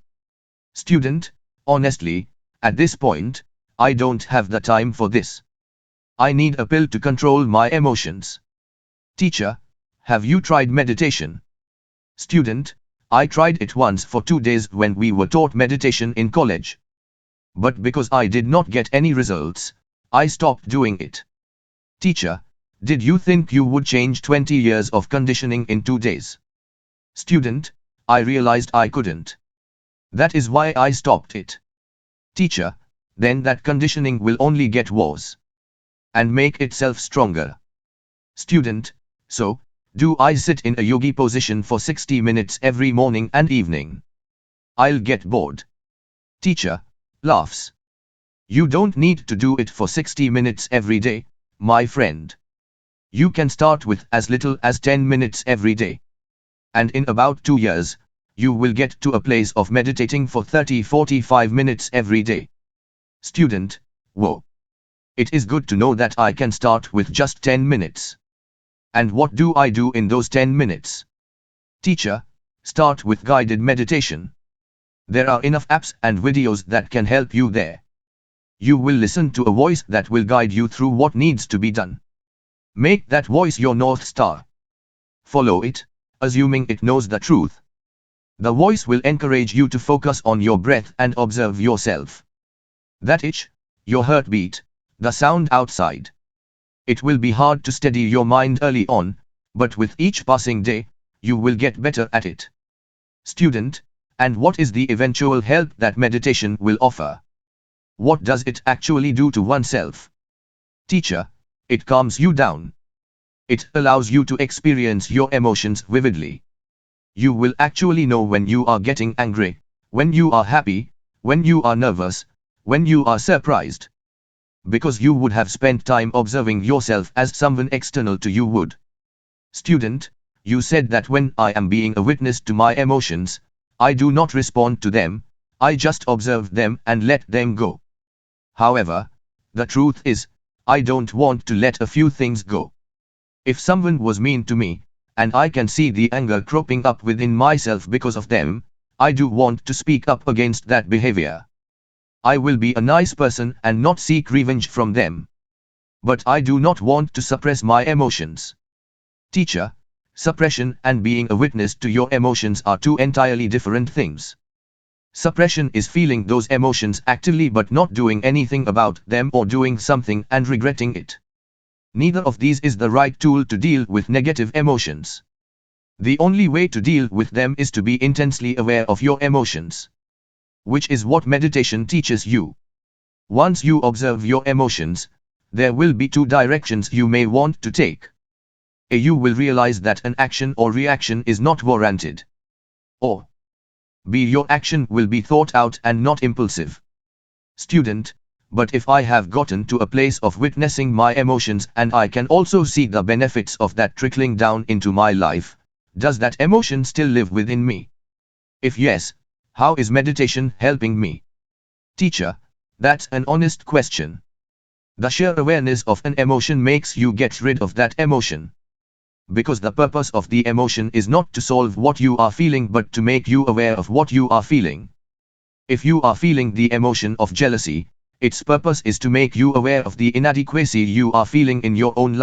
S1: Student, honestly, at this point, I don't have the time for this. I need a pill to control my emotions. Teacher, have you tried meditation? Student, I tried it once for 2 days when we were taught meditation in college. But because I did not get any results, I stopped doing it. Teacher, did you think you would change 20 years of conditioning in 2 days? Student, I realized I couldn't. That is why I stopped it. Teacher, then that conditioning will only get worse and make itself stronger. Student, so, do I sit in a yogi position for 60 minutes every morning and evening? I'll get bored. Teacher, laughs. You don't need to do it for 60 minutes every day, my friend. You can start with as little as 10 minutes every day. And in about 2 years, you will get to a place of meditating for 30-45 minutes every day. Student, whoa. It is good to know that I can start with just 10 minutes. And what do I do in those 10 minutes? Teacher, start with guided meditation. There are enough apps and videos that can help you there. You will listen to a voice that will guide you through what needs to be done. Make that voice your North Star. Follow it, assuming it knows the truth. The voice will encourage you to focus on your breath and observe yourself. That itch, your heartbeat, the sound outside. It will be hard to steady your mind early on, but with each passing day, you will get better at it. Student, and what is the eventual help that meditation will offer? What does it actually do to oneself? Teacher, it calms you down. It allows you to experience your emotions vividly. You will actually know when you are getting angry, when you are happy, when you are nervous, when you are surprised. Because you would have spent time observing yourself as someone external to you would. Student, you said that when I am being a witness to my emotions, I do not respond to them, I just observe them and let them go. However, the truth is, I don't want to let a few things go. If someone was mean to me, and I can see the anger cropping up within myself because of them, I do want to speak up against that behavior. I will be a nice person and not seek revenge from them. But I do not want to suppress my emotions. Teacher, suppression and being a witness to your emotions are two entirely different things. Suppression is feeling those emotions actively but not doing anything about them or doing something and regretting it. Neither of these is the right tool to deal with negative emotions. The only way to deal with them is to be intensely aware of your emotions, which is what meditation teaches you. Once you observe your emotions, there will be two directions you may want to take. A. You will realize that an action or reaction is not warranted. Or B. Your action will be thought out and not impulsive. Student, but if I have gotten to a place of witnessing my emotions and I can also see the benefits of that trickling down into my life, does that emotion still live within me? If yes, how is meditation helping me? Teacher, that's an honest question. The sheer awareness of an emotion makes you get rid of that emotion. Because the purpose of the emotion is not to solve what you are feeling but to make you aware of what you are feeling. If you are feeling the emotion of jealousy, its purpose is to make you aware of the inadequacy you are feeling in your own life.